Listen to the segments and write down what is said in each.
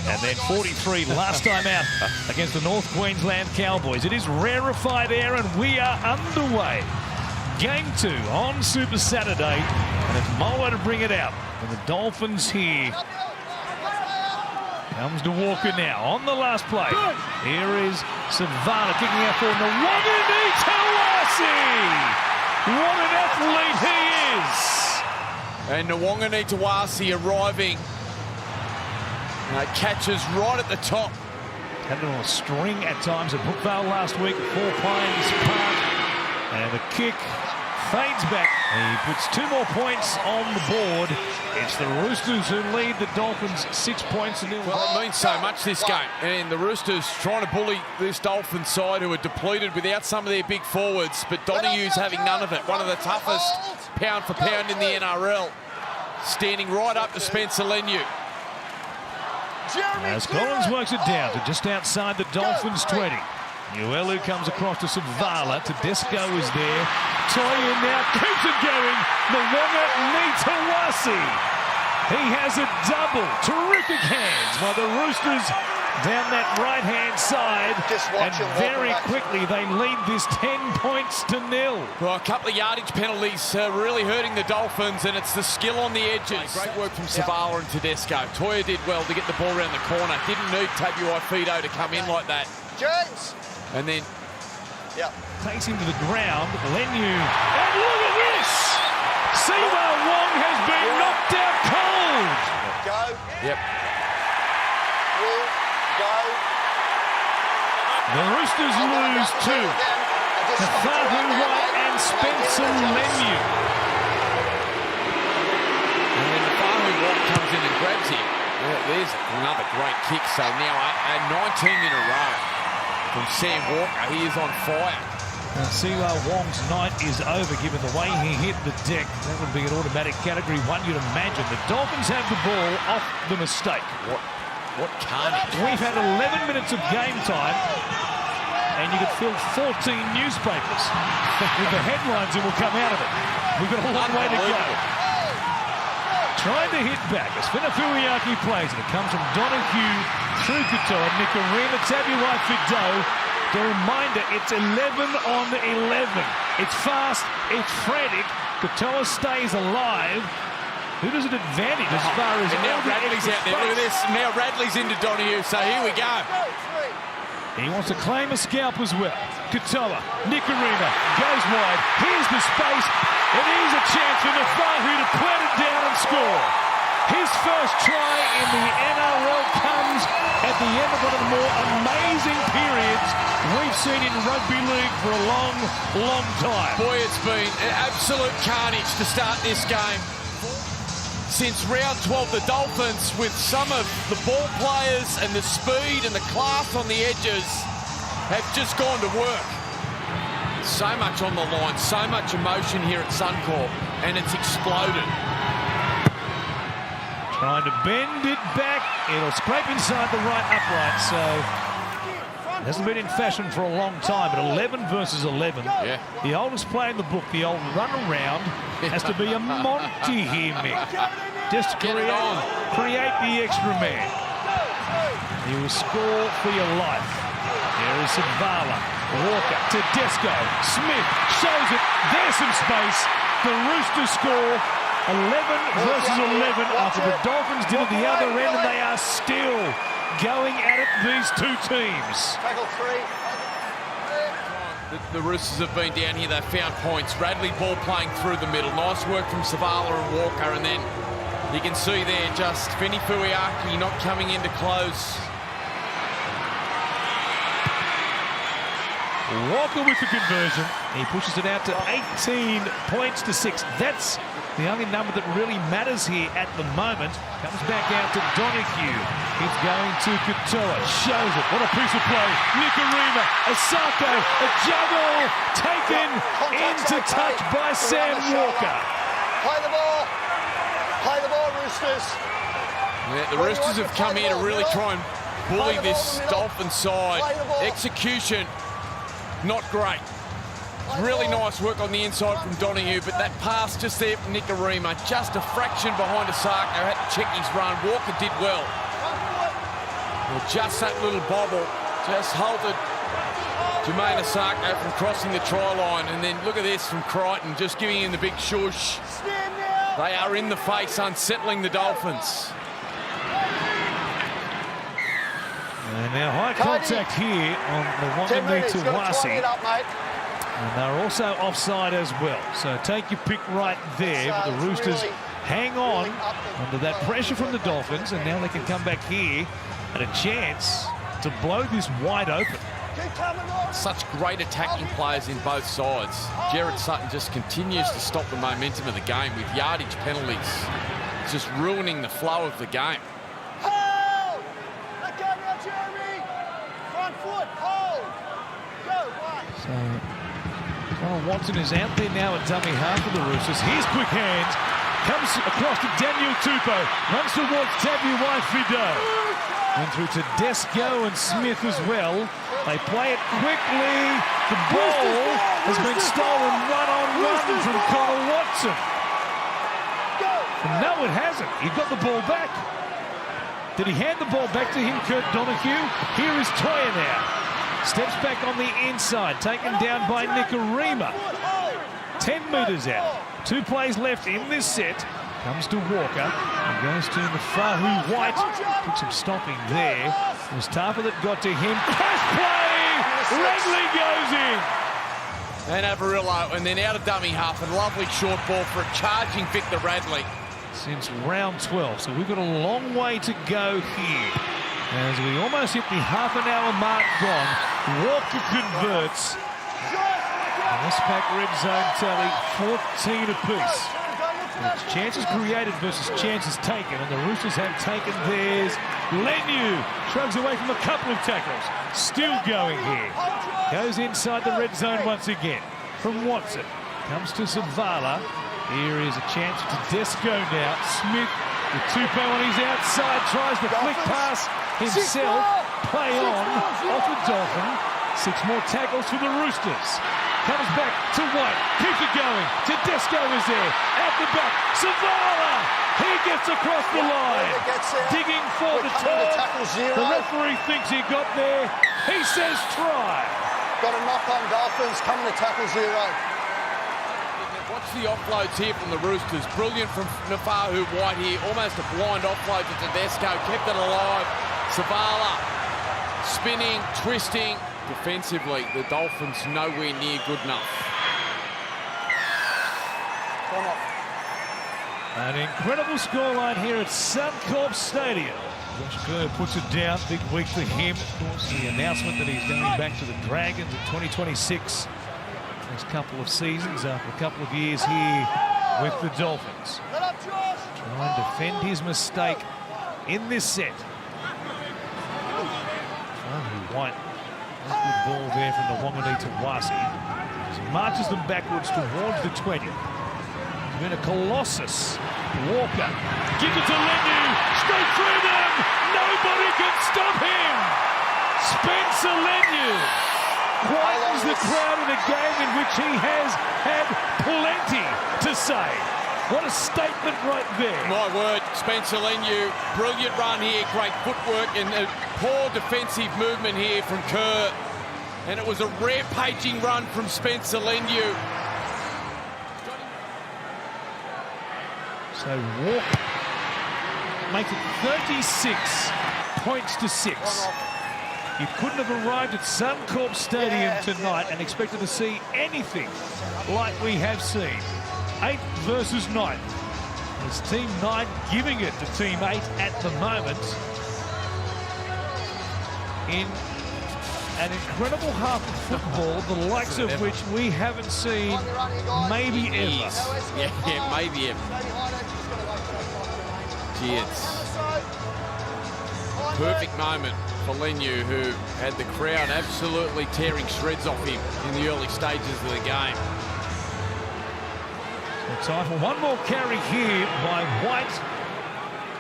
And then 43 last time out against the North Queensland Cowboys. It is rarefied air and we are underway. Game 2 on Super Saturday. And it's Molo to bring it out. And the Dolphins here. Comes to Walker now on the last play. Here is Savannah kicking out for Nwangini Tawasi. What an athlete he is. And Nwangini Tawasi arriving. Catches right at the top. Had it on a string at times at Brookvale last week at 4 Pines Park. And the kick fades back. He puts 2 more points on the board. It's the Roosters who lead the Dolphins 6 points to 0. Well, it means so much this game. And the Roosters trying to bully this Dolphins side who are depleted without some of their big forwards. But Donohue's having none of it. One of the toughest pound for pound in the NRL. Standing right up to Spencer Leniu. As Collins works it down to just outside the Dolphins 20. Uelu comes across to Savala. Tedesco is there. Toya now keeps it going. Nwangini Tawasi. He has a double. Terrific hands by the Roosters down that right-hand side. And very quickly they lead this 10 points to 0. Well, a couple of yardage penalties really hurting the Dolphins, and it's the skill on the edges. Great work from Savala and Tedesco. Toya did well to get the ball around the corner. Didn't need Tabuai-Fidow to come in like that. James! And then takes him to the ground. Leniu. And look at this! Siwa Wong has been knocked out cold. Go. Yep. Will. Go. The Roosters lose 2. Tafahu White and Spencer Leniu. And then Tafahu White comes in and grabs him. There's another great kick. So now 19 in a row. From Sam Walker, he is on fire. Siwa Wong's night is over, given the way he hit the deck. That would be an automatic category 1, you'd imagine. The Dolphins have the ball off the mistake. What carnage. We've had 11 minutes of game time, and you could fill 14 newspapers with the headlines that will come out of it. We've got a long way to go. Trying to hit back as Finafuiaki plays it. It comes from Donohue through Katoa, Nikorima, Tabuai-Fidow. The reminder, it's 11 on 11. It's fast, it's frantic. Katoa stays alive. Who does it advantage as far as... And now Radley's out there. Look at this. Now Radley's into Donohue, so here we go. He wants to claim a scalp as well. Katoa, Nikorima goes wide. Here's the space. And here's a chance for Nafahu to plant it down and score. His first try in the NRL comes at the end of one of the more amazing periods we've seen in rugby league for a long, long time. Boy, it's been an absolute carnage to start this game. Since round 12, the Dolphins, with some of the ball players and the speed and the class on the edges, have just gone to work. So much on the line, so much emotion here at Suncorp, and it's exploded. Trying to bend it back. It'll scrape inside the right upright, so it hasn't been in fashion for a long time, but 11 versus 11. Yeah. The oldest play in the book, the old run around, has to be a Monty here, Mick. Just to create the extra man. You will score for your life. There is Savala. Walker, Tedesco, Smith shows it. There's some space. The Roosters score 11 versus 11 after the Dolphins did at the other end, and they are still going at it, these two teams. Tackle 3. The Roosters have been down here. They've found points. Radley ball playing through the middle. Nice work from Savala and Walker, and then you can see there just Finafuiaki not coming in to close. Walker with the conversion. He pushes it out to 18 points to 6. That's the only number that really matters here at the moment. Comes back out to Donohue. He's going to Katoa. Shows it. What a piece of play. Nikorima, Asako, a juggle taken into touch by Sam Walker. Play the ball. Play the ball, Roosters. Yeah, the Roosters have come here to really try and bully this Dolphin side. Execution, not great. Really nice work on the inside from Donohue, but that pass just there from Nikorima, just a fraction behind Asako, had to check his run. Walker did well. Well, just that little bobble just halted Jermaine Asako from crossing the try line. And then look at this from Crichton, just giving him the big shush. They are in the face, unsettling the Dolphins. And now high contact here on the Wanganui to Wasi. And they're also offside as well. So take your pick right there. But the Roosters hang on under that pressure from the Dolphins. And now they can come back here at a chance to blow this wide open. Such great attacking players in both sides. Jared Sutton just continues to stop the momentum of the game with yardage penalties. It's just ruining the flow of the game. Hold! Let go now, Jeremy! Front foot, hold! Go, one! So Donald Watson is out there now at dummy half of the Roosters. Here's quick hands. Comes across to Daniel Tupou. Runs towards Tabuai Fido. And through to Desco and Smith as well. They play it quickly. The ball has been stolen one-on-one from Connor Watson. And no, it hasn't. He got the ball back. Did he hand the ball back to him, Kurt Donahue? Here is Toya now. Steps back on the inside, taken down by Nikorima. 10 metres out. 2 plays left in this set. Comes to Walker and goes to Nafahu White. Took some stopping there. It was Tapa that got to him. Crash play! Radley goes in. And Avarillo, and then out of dummy half, and lovely short ball for a charging Victor Radley. Since round 12, so we've got a long way to go here. As we almost hit the half-an-hour mark gone, Walker converts. And this pack red zone tally, 14 apiece. It's chances created versus chances taken, and the Roosters have taken theirs. Leniu shrugs away from a couple of tackles. Still going here. Goes inside the red zone once again. From Watson. Comes to Zavala. Here is a chance to Desco now. Smith with Tupou on his outside. Tries the flick pass himself. Play on off the Dolphin. 6 more tackles for the Roosters. Comes back to White, keeps it going, Tedesco is there, out the back, Zavala, he gets across the line, digging for the turn, the referee thinks he got there, he says try. Got a knock on Dolphins, coming to tackle 0. Watch the offloads here from the Roosters, brilliant from Nafahu White here, almost a blind offload to Tedesco, kept it alive, Zavala spinning, twisting. Defensively, the Dolphins nowhere near good enough. An incredible scoreline here at Suncorp Stadium. Josh Kerr puts it down. Big week for him. Of course, the announcement that he's going back to the Dragons in 2026. Next couple of seasons after a couple of years here with the Dolphins. Try and defend his mistake in this set. White. Good ball there from the Wanganui to Wasi. He marches them backwards towards the 20. He's been a colossus. Walker gives it to Leniu. Straight through them. Nobody can stop him. Spencer Leniu quietens the crowd in a game in which he has had plenty to say. What a statement right there. My word, Spencer Leniu, brilliant run here, great footwork and a poor defensive movement here from Kerr. And it was a rampaging run from Spencer Leniu. So Walker makes it 36 points to 6. You couldn't have arrived at Suncorp Stadium tonight and expected to see anything like we have seen. 8 versus 9. It's Team 9 giving it to Team 8 at the moment. In an incredible half of football, the likes of which we haven't seen maybe ever. Yeah, maybe ever. Gee, it's a perfect moment for Leniu, who had the crowd absolutely tearing shreds off him in the early stages of the game. Time for one more carry here by White.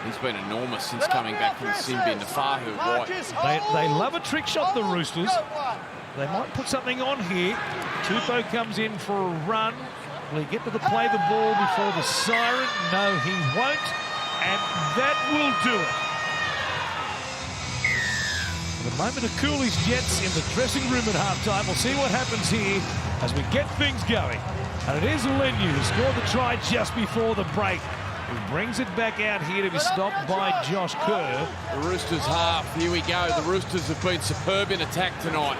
He's been enormous since coming back from the sin bin. Nafahu White. They love a trick shot, the Roosters. They might put something on here. Tupou comes in for a run. Will he get to play the ball before the siren? No, he won't. And that will do it. The moment to cool his jets in the dressing room at halftime. We'll see what happens here as we get things going. And it is Lenu who scored the try just before the break, who brings it back out here to be stopped by Josh Kerr. The Roosters half, here we go. The Roosters have been superb in attack tonight.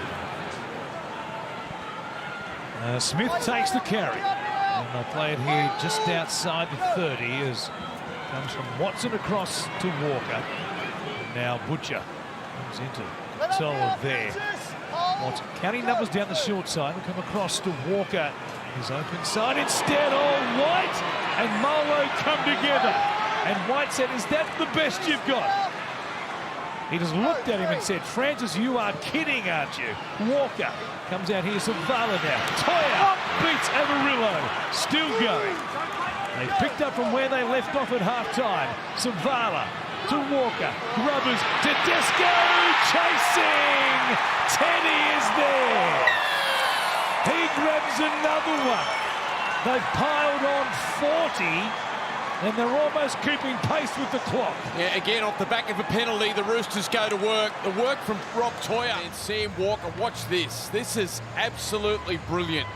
Smith takes the carry. And they'll play it here just outside the 30 as comes from Watson across to Walker. And now Butcher comes into Toll there. Watson counting numbers down the short side. Will come across to Walker. His open side instead. Oh, White and Molo come together. And White said, "Is that the best you've got?" He just looked at him and said, "Francis, you are kidding, aren't you?" Walker comes out here. Savala now. Toya beats Avarillo. Still going. They picked up from where they left off at half-time. Savala to Walker. Grubbers to Desco. Chasing. Teddy is there. He grabs another one. They've piled on 40, and they're almost keeping pace with the clock. Yeah, again, off the back of a penalty, the Roosters go to work. The work from Rob Toya and Sam Walker. Watch this. This is absolutely brilliant.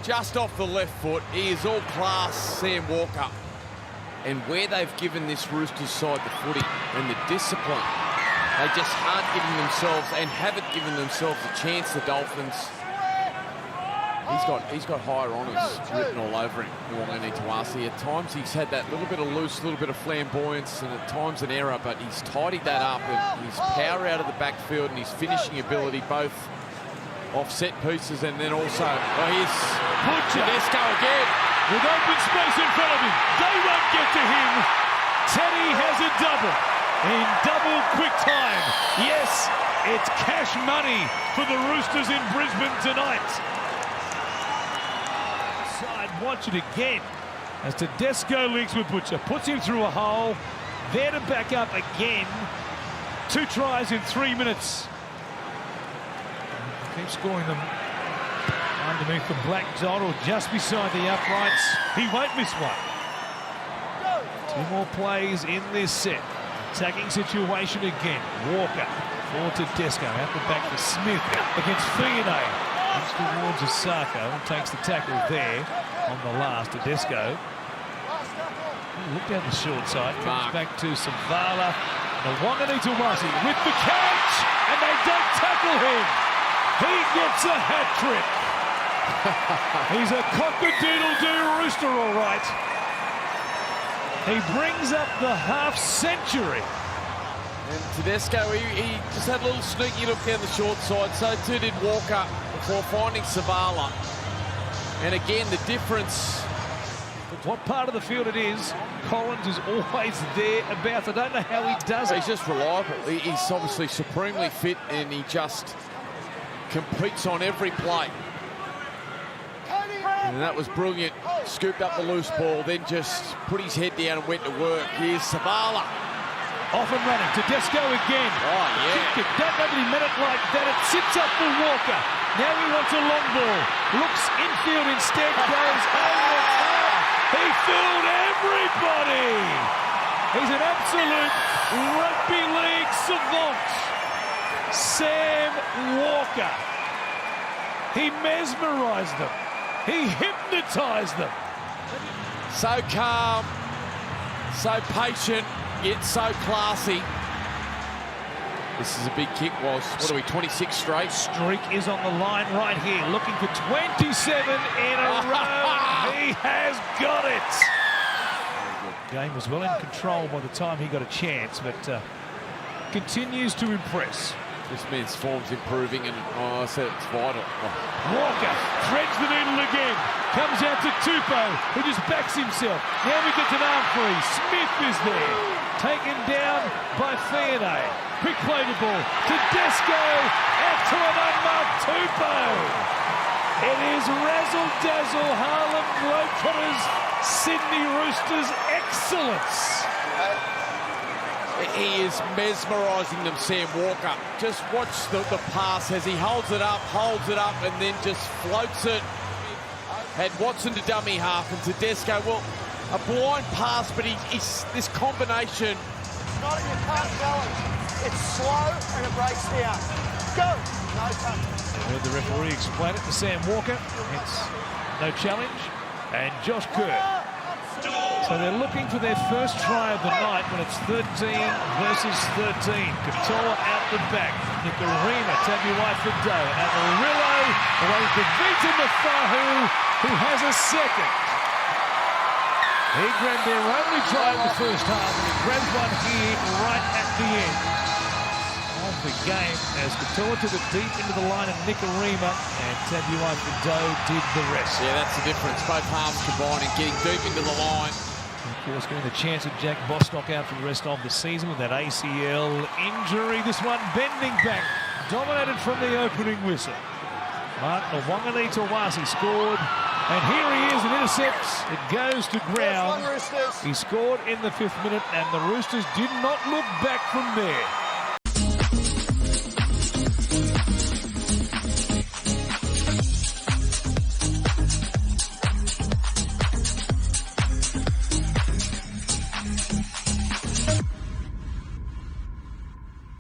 Just off the left foot. He is all class, Sam Walker. And where they've given this Roosters side the footy and the discipline, they just aren't giving themselves and haven't given themselves a chance, the Dolphins. He's got higher honours written all over him, all they need to ask. At times he's had that little bit of loose, little bit of flamboyance, and at times an error, but he's tidied that up, and his power out of the backfield and his finishing ability, both off set pieces and then also, here's Tedesco again. With open space in front of him. They won't get to him. Teddy has a double in double quick time. Yes, it's cash money for the Roosters in Brisbane tonight. Watch it again as Tedesco links with Butcher, puts him through a hole, there to back up again. 2 tries in 3 minutes. Keep scoring them underneath the black dot or just beside the uprights. He won't miss one. 2 more plays in this set. Attacking situation again. Walker forward to Tedesco, out the back for Smith against Fionney. Comes towards Osako and takes the tackle there on the last. Tedesco. Look down the short side. Comes back to Savala. Whanganui-Tuamasi with the catch, and they don't tackle him. He gets a hat trick. He's a cock-a-doodle-doo rooster, all right. He brings up the half-century. And Tedesco, he just had a little sneaky look down the short side. So too did Walker before finding Savala. And again, the difference. What part of the field it is, Collins is always thereabouts. I don't know how he does it. He's just reliable. He's obviously supremely fit, and he just competes on every play. And that was brilliant. Scooped up the loose ball, then just put his head down and went to work. Here's Savala. Off and running. Tedesco again. Oh, yeah. Don't nobody meant it like that. It sits up for Walker. Now he wants a long ball. Looks infield instead. Goes over the top. He fooled everybody. He's an absolute rugby league savant. Sam Walker. He mesmerised them. He hypnotised them. So calm, so patient, yet so classy. This is a big kick, was. What are we, 26 straight? Streak is on the line right here, looking for 27 in a row. He has got it. Game was well in control by the time he got a chance, but continues to impress. This man's form's improving, and I said it's vital. Walker threads the needle again. Comes out to Tupou, who just backs himself. Now he gets an arm free. Smith is there. Taken down by Fionney. Quick play the ball. Tedesco out to an unmarked Tupou. It is razzle-dazzle Harlem Globetrotters, Sydney Roosters excellence. He is mesmerising them, Sam Walker. Just watch the pass as he holds it up, and then just floats it. Had Watson to dummy half, and Tedesco, well, a blind pass, but he's this combination. Not in your can't balance. It's slow and it breaks down. Go! No touch. Heard the referee explain it to Sam Walker. Hence, no challenge. And Josh Kerr. So they're looking for their first try of the night when it's 13 versus 13. Katoa out the back. Nikarima, Tabuai-Fidow, Amarillo, away to Vita Mafahu, who has a second. He grabbed their only try in the first half, and he grabbed one here right at the end of the game as Katoa took it deep into the line of Nikarima, and Tabuai-Fidow did the rest. Yeah, that's the difference. Both halves combining, getting deep into the line. Of course, getting the chance of Jack Bostock out for the rest of the season with that ACL injury. This one bending back, dominated from the opening whistle. Martin Wangani-Tawasi scored, and here he is, and intercepts. It goes to ground. He scored in the 5th minute, and the Roosters did not look back from there.